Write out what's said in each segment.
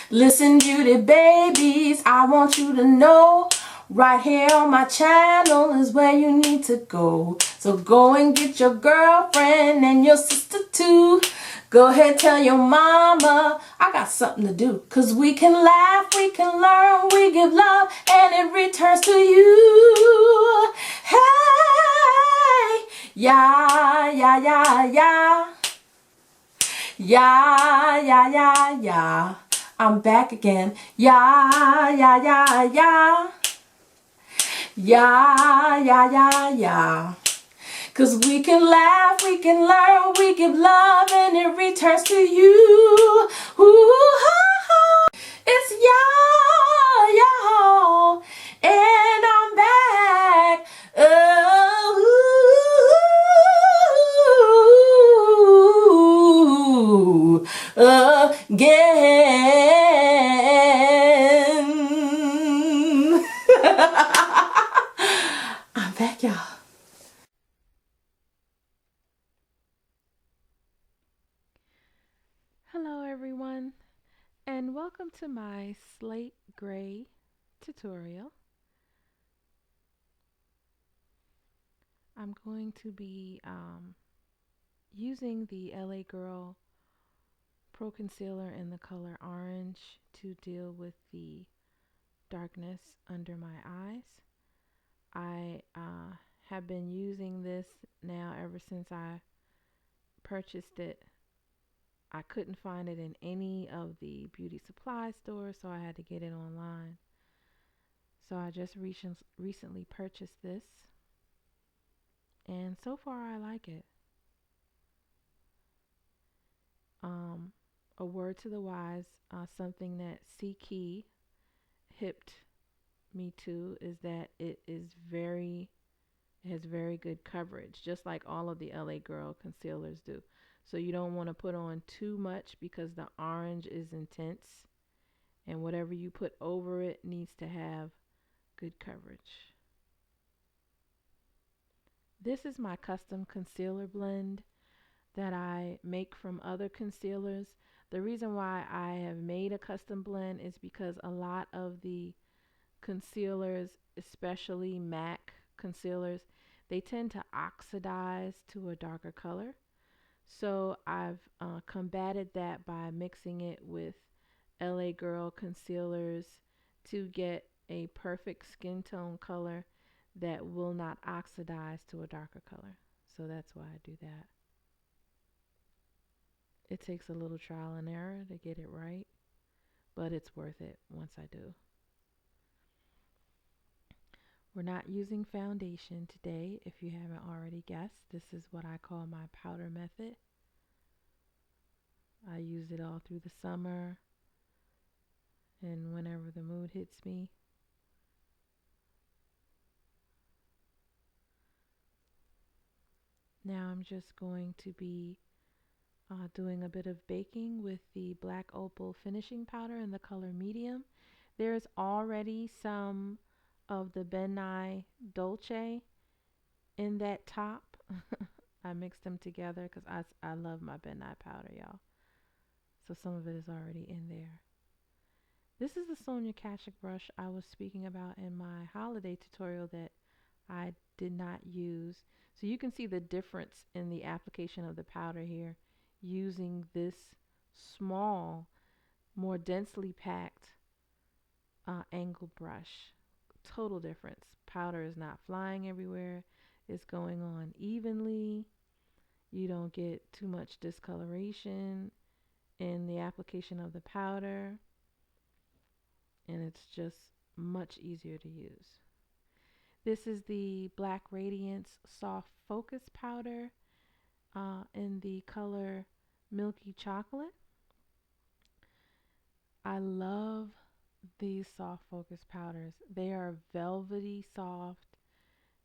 Listen, beauty babies, I want you to know, right here on my channel is where you need to go. So go and get your girlfriend and your sister too. Go ahead, tell your mama I got something to do. Cause we can laugh, we can learn, we give love, and it returns to you. Hey, yeah, yeah, yeah, yeah. Yeah, yeah, yeah, yeah. I'm back again. Yeah, yeah, yeah, yeah. Yeah, yeah, yeah, yeah. Cause we can laugh, we can learn, we give love, and it returns to you. Ooh, ha, ha. It's y'all, and I'm back. Again. I'm back, y'all. Hello everyone, and welcome to my slate gray tutorial. I'm going to be using the LA Girl Pro Concealer in the color orange to deal with the darkness under my eyes. I have been using this now ever since I purchased it. I couldn't find it in any of the beauty supply stores, so I had to get it online. So I just recently purchased this, and so far I like it. Um, a word to the wise, something that C-Key hipped me to is that it has very good coverage, just like all of the LA Girl concealers do. So you don't want to put on too much because the orange is intense, and whatever you put over it needs to have good coverage. This is my custom concealer blend that I make from other concealers. The reason why I have made a custom blend is because a lot of the concealers, especially MAC concealers, they tend to oxidize to a darker color. So I've combated that by mixing it with LA Girl concealers to get a perfect skin tone color that will not oxidize to a darker color. So that's why I do that. It takes a little trial and error to get it right, but it's worth it once I do. We're not using foundation today. If you haven't already guessed, this is what I call my powder method. I use it all through the summer and whenever the mood hits me. Now I'm just going to be doing a bit of baking with the black opal finishing powder in the color medium. There's already some of the Nye Dolce in that top. I mixed them together because I love my Nye powder, y'all. So some of it is already in there. This is the Sonia Kashuk brush I was speaking about in my holiday tutorial that I did not use. So you can see the difference in the application of the powder here using this small, more densely packed angled brush. Total difference. Powder is not flying everywhere. It's going on evenly. You don't get too much discoloration in the application of the powder, and it's just much easier to use. This is the Black Radiance Soft Focus Powder in the color Milky Chocolate. I love these soft focus powders. They are velvety soft.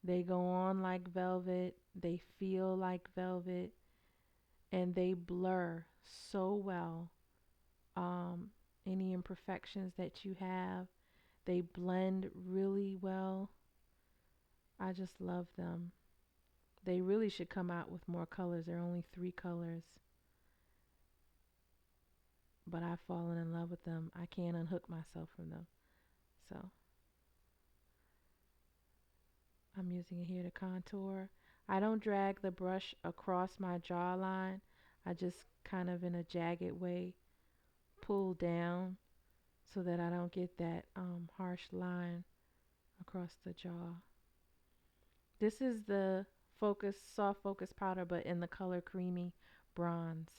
They go on like velvet. They feel like velvet. And they blur so well. Any imperfections that you have, they blend really well. I just love them. They really should come out with more colors. There are only 3 colors. but I've fallen in love with them. I can't unhook myself from them. So I'm using it here to contour. I don't drag the brush across my jawline. I just kind of in a jagged way pull down so that I don't get that harsh line across the jaw. This is the soft focus powder, but in the color creamy bronze.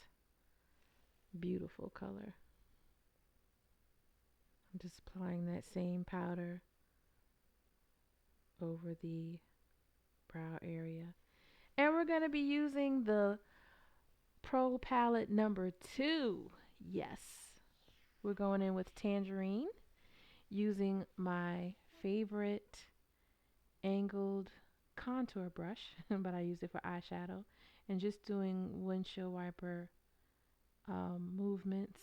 Beautiful color. I'm just applying that same powder over the brow area. And we're going to be using the Pro palette number 2. Yes. We're going in with Tangerine using my favorite angled contour brush, but I use it for eyeshadow, and just doing windshield wiper movements.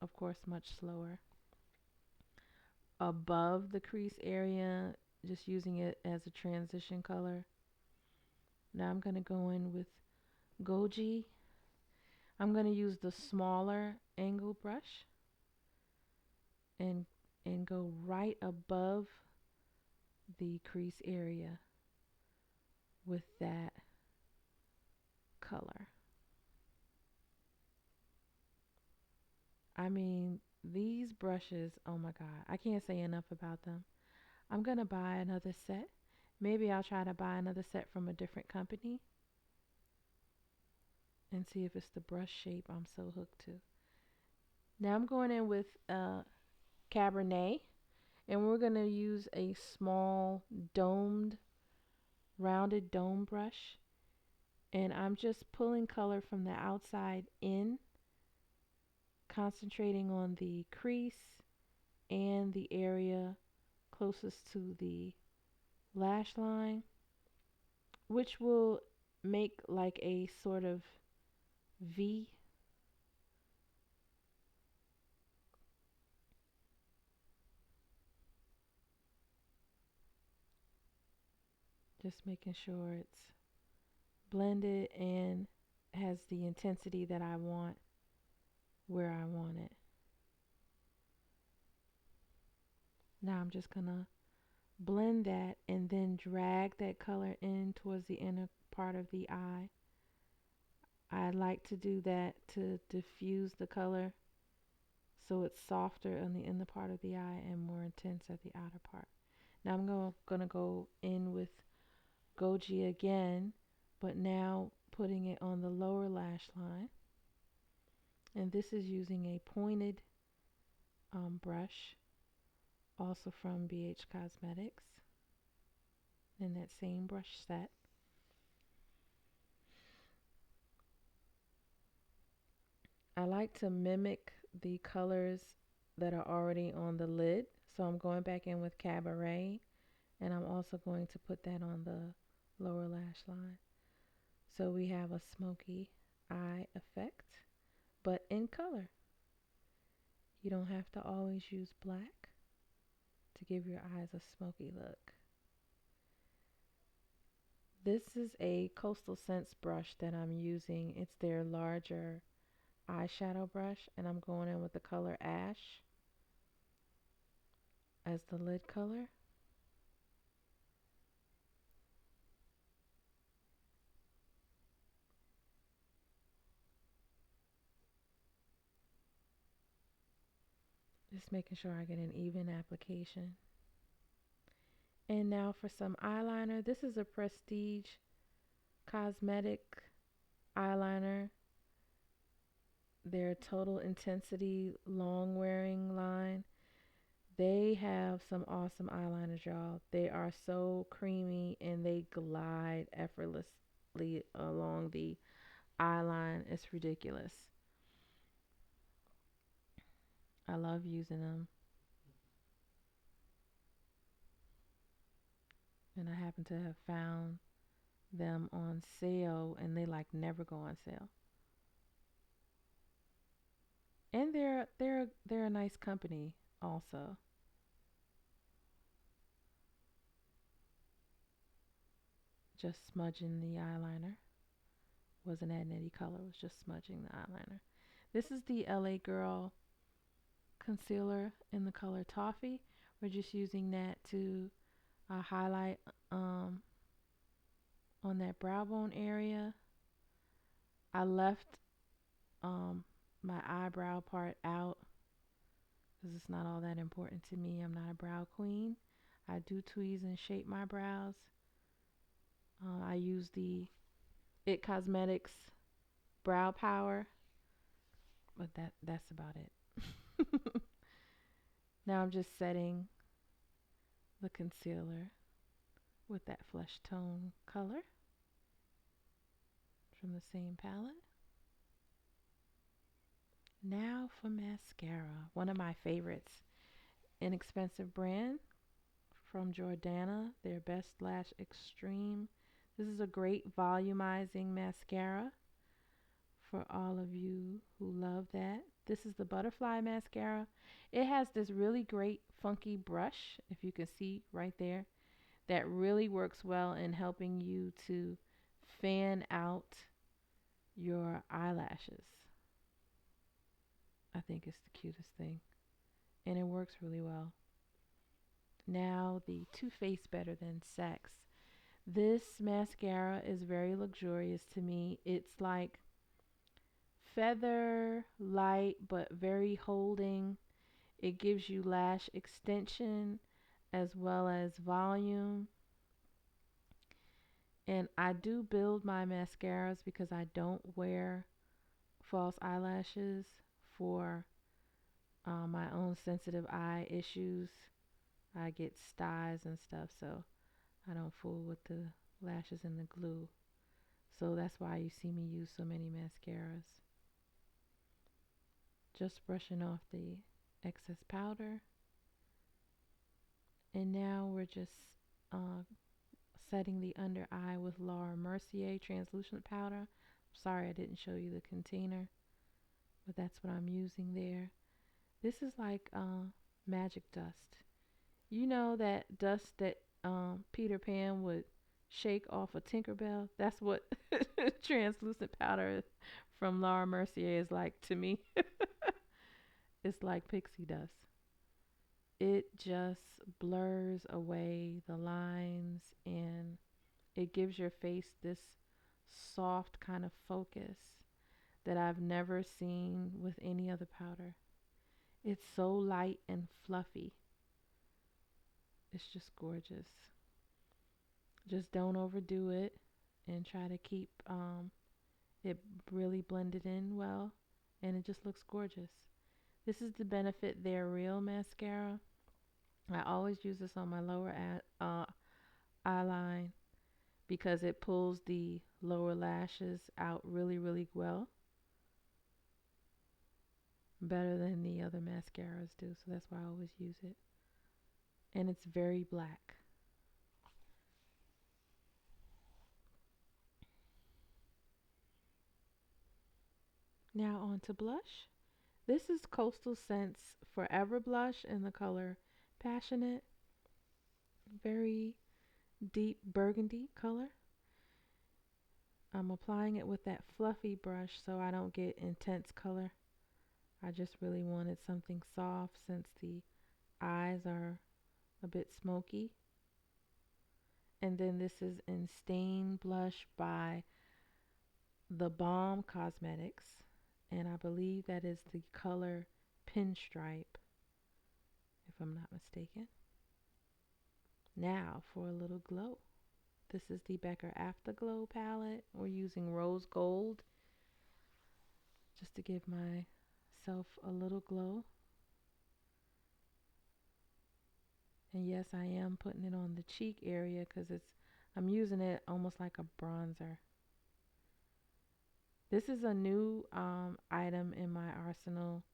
Of course, much slower. Above the crease area, just using it as a transition color. Now I'm going to go in with Goji. I'm going to use the smaller angle brush and go right above the crease area with that color. I mean, these brushes, oh my God, I can't say enough about them. I'm going to buy another set. Maybe I'll try to buy another set from a different company and see if it's the brush shape I'm so hooked to. Now I'm going in with Cabernet, and we're going to use a small rounded dome brush, and I'm just pulling color from the outside in, concentrating on the crease and the area closest to the lash line, which will make like a sort of V. Just making sure it's blended and has the intensity that I want where I want it. Now I'm just gonna blend that and then drag that color in towards the inner part of the eye. I like to do that to diffuse the color so it's softer on the inner part of the eye and more intense at the outer part. Now I'm gonna go in with Goji again, but now putting it on the lower lash line. And this is using a pointed brush, also from BH Cosmetics, in that same brush set. I like to mimic the colors that are already on the lid, so I'm going back in with Cabaret, and I'm also going to put that on the lower lash line. So we have a smoky eye effect, but in color. You don't have to always use black to give your eyes a smoky look. This is a Coastal Scents brush that I'm using. It's their larger eyeshadow brush, and I'm going in with the color Ash as the lid color. Just making sure I get an even application. And now for some eyeliner. This is a Prestige Cosmetic eyeliner. Their Total Intensity long wearing line. They have some awesome eyeliners, y'all. They are so creamy and they glide effortlessly along the eyeline. It's ridiculous. I love using them. And I happen to have found them on sale, and they like never go on sale. And they're a nice company also. Just smudging the eyeliner. Wasn't adding any color, was just smudging the eyeliner. This is the LA Girl concealer in the color Toffee. We're just using that to highlight on that brow bone area. I left my eyebrow part out because it's not all that important to me. I'm not a brow queen. I do tweeze and shape my brows. I use the It Cosmetics Brow Power, but that's about it. Now I'm just setting the concealer with that flesh tone color from the same palette. Now for mascara, one of my favorites, inexpensive brand from Jordanna, their Best Lash Extreme. This is a great volumizing mascara for all of you who love that. This is the Butterfly Mascara. It has this really great funky brush, if you can see right there, that really works well in helping you to fan out your eyelashes. I think it's the cutest thing, and it works really well. Now the Too Faced Better Than Sex. This mascara is very luxurious to me. It's like feather light but very holding. It gives you lash extension as well as volume. And I do build my mascaras because I don't wear false eyelashes for my own sensitive eye issues. I get styes and stuff, so I don't fool with the lashes and the glue. So that's why you see me use so many mascaras. Just brushing off the excess powder. And now we're just setting the under eye with Laura Mercier translucent powder. Sorry I didn't show you the container, but that's what I'm using there. This is like magic dust. You know that dust that Peter Pan would shake off a Tinkerbell? That's what translucent powder from Laura Mercier is like to me. It's like pixie dust. It just blurs away the lines and it gives your face this soft kind of focus that I've never seen with any other powder. It's so light and fluffy. It's just gorgeous. Just don't overdo it and try to keep it really blended in well, and it just looks gorgeous. This is the Benefit They're Real mascara. I always use this on my lower eyeline because it pulls the lower lashes out really, really well. Better than the other mascaras do, so that's why I always use it. And it's very black. Now on to blush. This is Coastal Scents Forever Blush in the color Passionate. Very deep burgundy color. I'm applying it with that fluffy brush so I don't get intense color. I just really wanted something soft since the eyes are a bit smoky. And then this is in Stain Blush by the Balm Cosmetics. And I believe that is the color Pinstripe, if I'm not mistaken. Now for a little glow. This is the Becca Afterglow palette. We're using rose gold just to give myself a little glow. And yes, I am putting it on the cheek area because I'm using it almost like a bronzer. This is a new item in my arsenal.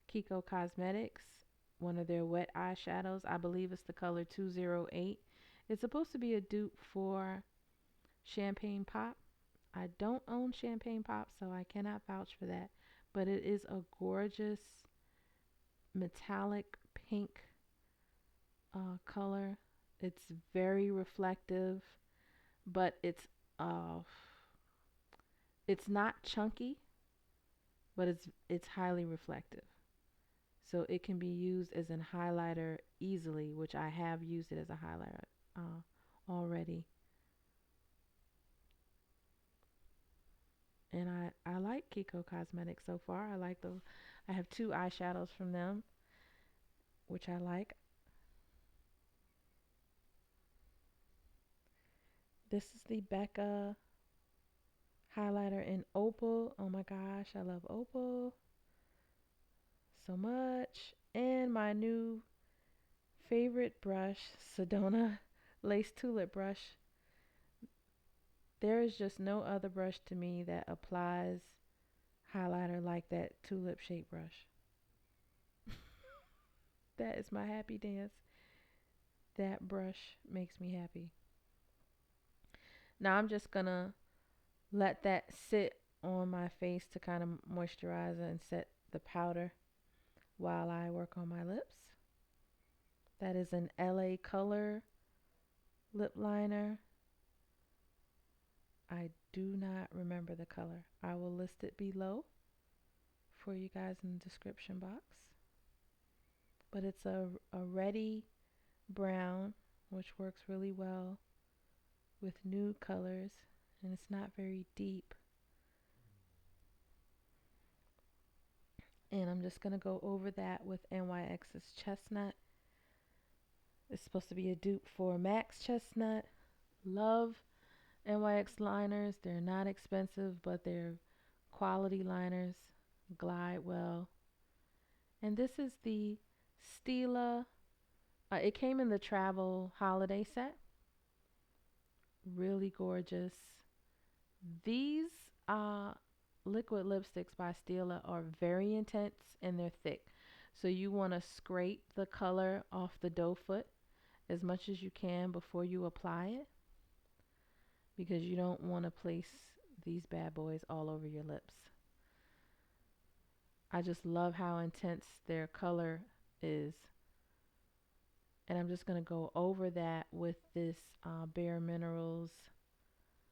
Kiko Cosmetics, one of their wet eyeshadows. I believe it's the color 208. It's supposed to be a dupe for Champagne Pop. I don't own Champagne Pop, so I cannot vouch for that. But it is a gorgeous metallic pink color. It's very reflective, but it's not chunky. but it's highly reflective. So it can be used as an highlighter easily, which I have used it as a highlighter already. And I like Kiko Cosmetics so far. I like those. I have two eyeshadows from them, which I like. This is the Becca highlighter in Opal. Oh my gosh, I love Opal so much. And my new favorite brush, Sedona Lace Tulip brush. There is just no other brush to me that applies highlighter like that tulip shaped brush. That is my happy dance. That brush makes me happy. Now I'm just gonna let that sit on my face to kind of moisturize and set the powder while I work on my lips. That is an LA Color lip liner. I do not remember the color. I will list it below for you guys in the description box. But it's a ready brown, which works really well with nude colors, and it's not very deep. And I'm just going to go over that with NYX's Chestnut. It's supposed to be a dupe for MAC's Chestnut. Love NYX liners. They're not expensive, but they're quality liners. Glide well. And this is the Stila. It came in the travel holiday set. Really gorgeous. These liquid lipsticks by Stila are very intense and they're thick. So you want to scrape the color off the doe foot as much as you can before you apply it, because you don't want to place these bad boys all over your lips. I just love how intense their color is. And I'm just going to go over that with this Bare Minerals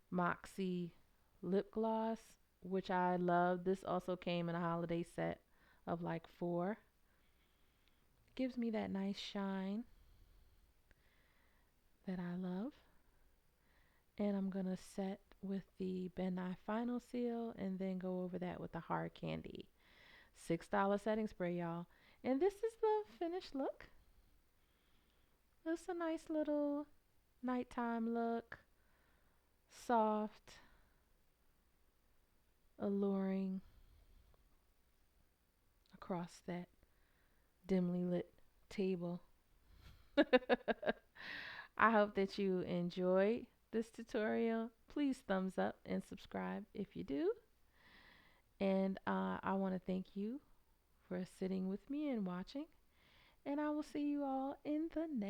Moxie lip gloss, which I love. This also came in a holiday set of like 4. Gives me that nice shine that I love. And I'm going to set with the Nye Final Seal and then go over that with the Hard Candy $6 setting spray, y'all. And this is the finished look. It's a nice little nighttime look. Soft, alluring across that dimly lit table. I hope that you enjoyed this tutorial. Please thumbs up and subscribe if you do. And I want to thank you for sitting with me and watching. And I will see you all in the next